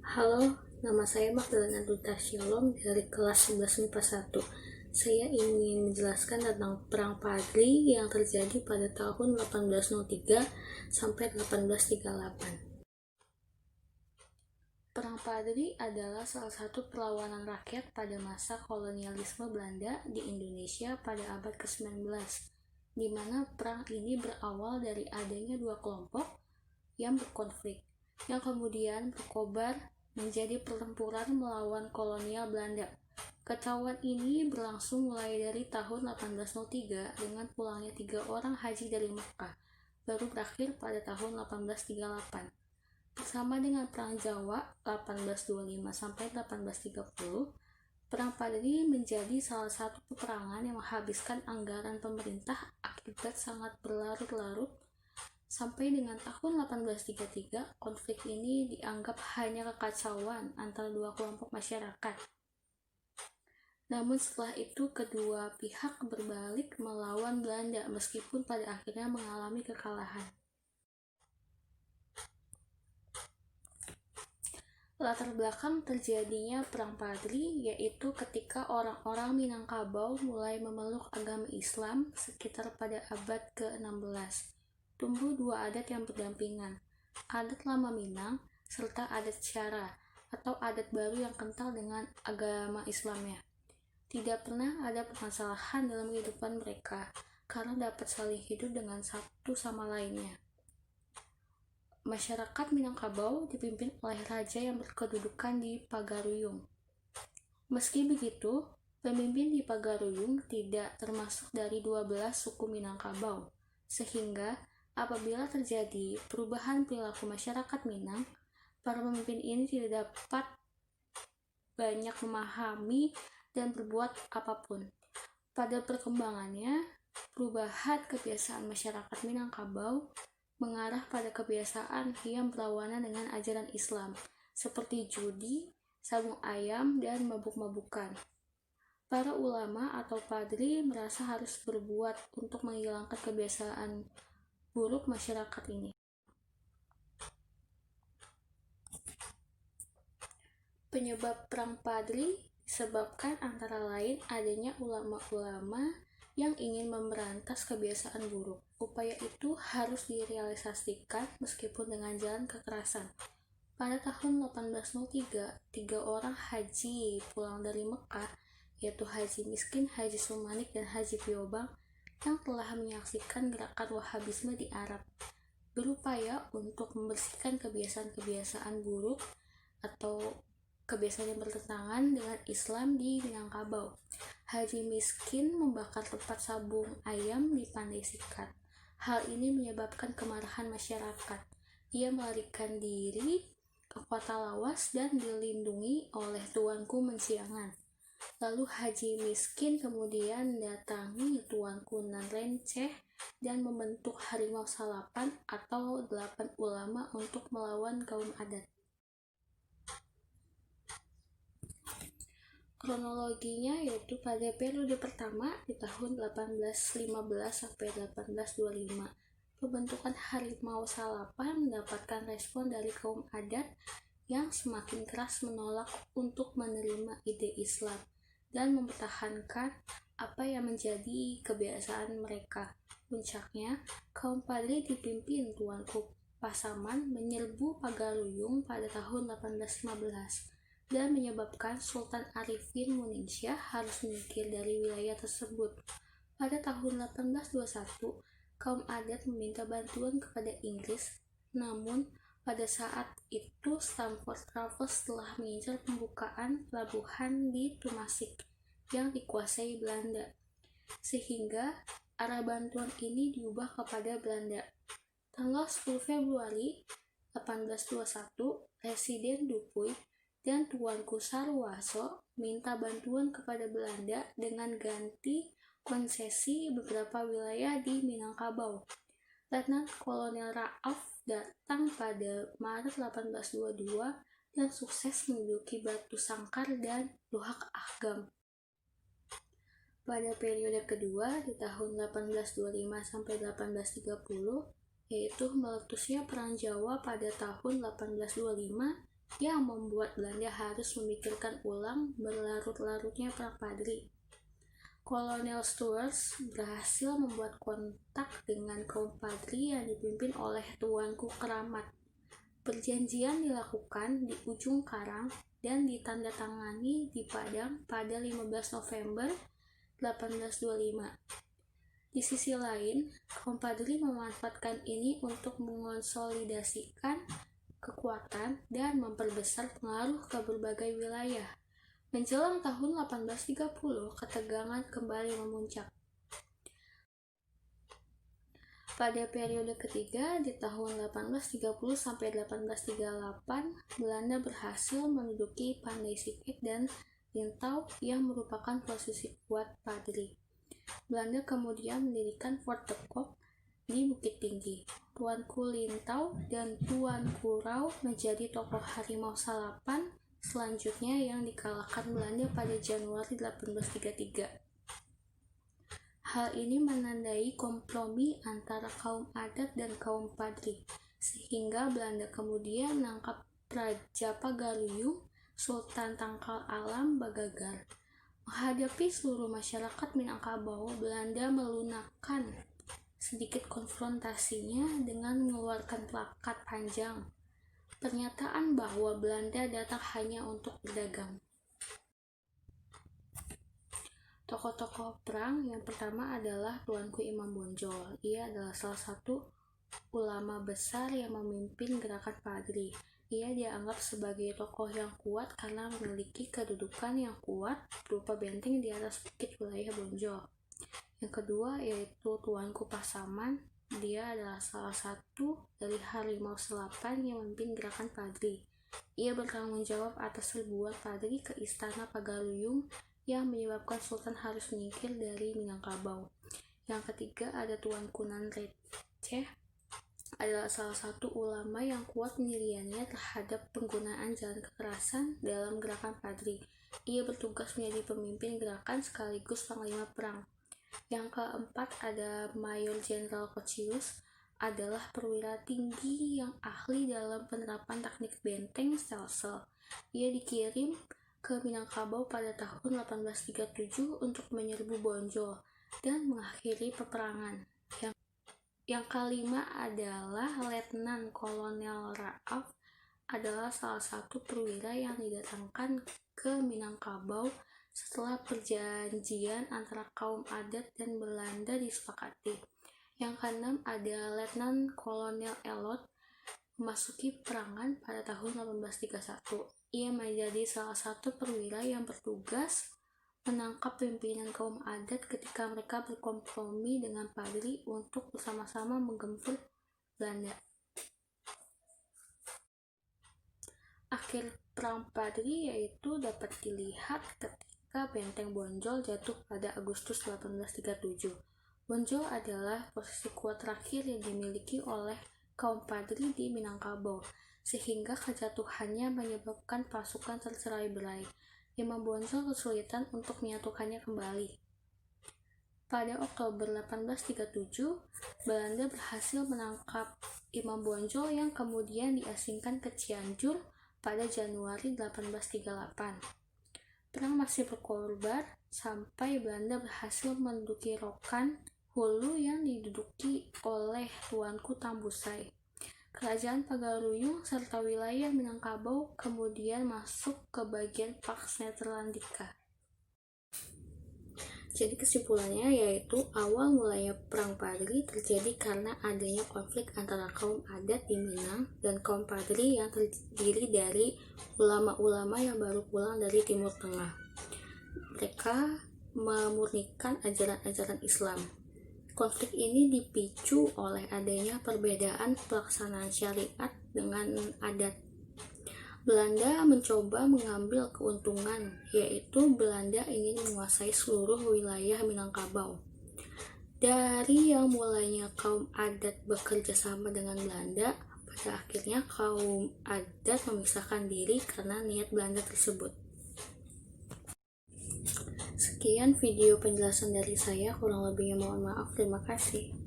Halo, nama saya Magdalena Duta Shalom dari kelas 11 MIPA 1. Saya ingin menjelaskan tentang Perang Padri yang terjadi pada tahun 1803 sampai 1838. Perang Padri adalah salah satu perlawanan rakyat pada masa kolonialisme Belanda di Indonesia pada abad ke-19, di mana perang ini berawal dari adanya dua kelompok yang berkonflik, yang kemudian berkobar menjadi pertempuran melawan kolonial Belanda. Ketahuan ini berlangsung mulai dari tahun 1803 dengan pulangnya 3 orang haji dari Mekah, baru berakhir pada tahun 1838. Bersama dengan Perang Jawa 1825 sampai 1830, Perang Padri menjadi salah satu peperangan yang menghabiskan anggaran pemerintah akibat sangat berlarut-larut. Sampai dengan tahun 1833, konflik ini dianggap hanya kekacauan antara dua kelompok masyarakat. Namun setelah itu kedua pihak berbalik melawan Belanda meskipun pada akhirnya mengalami kekalahan. Latar belakang terjadinya Perang Padri yaitu ketika orang-orang Minangkabau mulai memeluk agama Islam sekitar pada abad ke-16. Tumbuh dua adat yang berdampingan, adat lama Minang serta adat Syara atau adat baru yang kental dengan agama Islamnya. Tidak pernah ada permasalahan dalam kehidupan mereka karena dapat saling hidup dengan satu sama lainnya. Masyarakat Minangkabau dipimpin oleh raja yang berkedudukan di Pagaruyung. Meski begitu, pemimpin di Pagaruyung tidak termasuk dari 12 suku Minangkabau, sehingga apabila terjadi perubahan perilaku masyarakat Minang, para pemimpin ini tidak dapat banyak memahami dan berbuat apapun. Pada perkembangannya, perubahan kebiasaan masyarakat Minangkabau mengarah pada kebiasaan yang berlawanan dengan ajaran Islam, seperti judi, sabung ayam, dan mabuk-mabukan. Para ulama atau padri merasa harus berbuat untuk menghilangkan kebiasaan buruk masyarakat ini. Penyebab Perang Padri disebabkan antara lain adanya ulama-ulama yang ingin memberantas kebiasaan buruk. Upaya itu harus direalisasikan meskipun dengan jalan kekerasan. Pada tahun 1803, 3 orang haji pulang dari Mekah, yaitu Haji Miskin, Haji Sumanik, dan Haji Piobang, yang telah menyaksikan gerakan Wahabisme di Arab, berupaya untuk membersihkan kebiasaan-kebiasaan buruk atau kebiasaan yang bertentangan dengan Islam di Minangkabau. Haji Miskin membakar tempat sabung ayam di Pandai Sikat. Hal ini menyebabkan kemarahan masyarakat. Ia melarikan diri ke kota Lawas dan dilindungi oleh Tuanku Menciangan. Lalu Haji Miskin kemudian datangi Tuanku Nan Renceh dan membentuk Harimau Salapan atau 8 ulama untuk melawan kaum adat. Kronologinya yaitu pada periode pertama di tahun 1815 sampai 1825. Pembentukan Harimau Salapan mendapatkan respon dari kaum adat yang semakin keras menolak untuk menerima ide Islam dan mempertahankan apa yang menjadi kebiasaan mereka. Puncaknya, kaum padri dipimpin Tuanku Pasaman menyerbu Pagaruyung pada tahun 1815 dan menyebabkan Sultan Arifin Muningsyah harus menyingkir dari wilayah tersebut. Pada tahun 1821, kaum adat meminta bantuan kepada Inggris, namun pada saat itu Stamford Raffles telah mengincar pembukaan pelabuhan di Tumasik yang dikuasai Belanda, sehingga arah bantuan ini diubah kepada Belanda. Tanggal 10 Februari 1821, Presiden Dupuy dan Tuanku Sarwoso minta bantuan kepada Belanda dengan ganti konsesi beberapa wilayah di Minangkabau. Letnan Kolonel Raaf datang pada Maret 1822 dan sukses menduduki Batu Sangkar dan Luhak Agam. Pada periode kedua di tahun 1825 sampai 1830, yaitu meletusnya Perang Jawa pada tahun 1825 yang membuat Belanda harus memikirkan ulang berlarut-larutnya perang Padri. Kolonel Stuart berhasil membuat kontak dengan kaum Padri yang dipimpin oleh Tuanku Keramat. Perjanjian dilakukan di ujung karang dan ditandatangani di Padang pada 15 November 1825. Di sisi lain, kaum Padri memanfaatkan ini untuk mengonsolidasikan kekuatan dan memperbesar pengaruh ke berbagai wilayah. Menjelang tahun 1830, ketegangan kembali memuncak. Pada periode ketiga, di tahun 1830 sampai 1838, Belanda berhasil menduduki Pandai Sike dan Lintau yang merupakan posisi kuat Padri. Belanda kemudian mendirikan Fort de Kock di Bukit Tinggi. Tuanku Lintau dan Tuanku Rau menjadi tokoh Harimau Salapan selanjutnya yang dikalahkan Belanda pada Januari 1833. Hal ini menandai kompromi antara kaum adat dan kaum Padri, sehingga Belanda kemudian menangkap Raja Pagaruyung, Sultan Tangkal Alam Bagagar. Menghadapi seluruh masyarakat Minangkabau, Belanda melunakkan sedikit konfrontasinya dengan mengeluarkan plakat panjang. Pernyataan bahwa Belanda datang hanya untuk berdagang. Tokoh-tokoh perang yang pertama adalah Tuanku Imam Bonjol. Ia adalah salah satu ulama besar yang memimpin gerakan Padri. Ia dianggap sebagai tokoh yang kuat karena memiliki kedudukan yang kuat berupa benteng di atas bukit wilayah Bonjol. Yang kedua yaitu Tuanku Pasaman. Dia adalah salah satu dari Harimau Selapan yang memimpin gerakan Padri. Ia bertanggung jawab atas serbuan Padri ke istana Pagaruyung yang menyebabkan Sultan harus menyingkir dari Minangkabau. Yang ketiga ada Tuanku Nan Receh, adalah salah satu ulama yang kuat pendiriannya terhadap penggunaan jalan kekerasan dalam gerakan Padri. Ia bertugas menjadi pemimpin gerakan sekaligus panglima perang. Yang keempat ada Mayor Jenderal Kocius, adalah perwira tinggi yang ahli dalam penerapan teknik benteng stelsel. Ia dikirim ke Minangkabau pada tahun 1837 untuk menyerbu Bonjol dan mengakhiri peperangan. Yang kelima adalah Letnan Kolonel Raaf, adalah salah satu perwira yang didatangkan ke Minangkabau setelah perjanjian antara kaum adat dan Belanda disepakati. Yang keenam ada Letnan Kolonel Elot, memasuki perangan pada tahun 1831. Ia menjadi salah satu perwira yang bertugas menangkap pimpinan kaum adat ketika mereka berkompromi dengan Padri untuk bersama-sama menggempur Belanda. Akhir perang Padri yaitu dapat dilihat ketika benteng Bonjol jatuh pada Agustus 1837. Bonjol adalah posisi kuat terakhir yang dimiliki oleh kaum Padri di Minangkabau, sehingga kejatuhannya menyebabkan pasukan tercerai-berai. Imam Bonjol kesulitan untuk menyatukannya kembali. Pada Oktober 1837, Belanda berhasil menangkap Imam Bonjol yang kemudian diasingkan ke Cianjur pada Januari 1838. Perang masih berkorban sampai Belanda berhasil menduduki Rokan Hulu yang diduduki oleh Tuanku Tambusai. Kerajaan Pagaruyung serta wilayah Minangkabau kemudian masuk ke bagian Pax Netherlandica. Jadi kesimpulannya yaitu awal mulanya Perang Padri terjadi karena adanya konflik antara kaum adat di Minang dan kaum Padri yang terdiri dari ulama-ulama yang baru pulang dari Timur Tengah. Mereka memurnikan ajaran-ajaran Islam. Konflik ini dipicu oleh adanya perbedaan pelaksanaan syariat dengan adat. Belanda mencoba mengambil keuntungan, yaitu Belanda ingin menguasai seluruh wilayah Minangkabau. Dari yang mulanya kaum adat bekerja sama dengan Belanda, pada akhirnya kaum adat memisahkan diri karena niat Belanda tersebut. Sekian video penjelasan dari saya, kurang lebihnya mohon maaf. Terima kasih.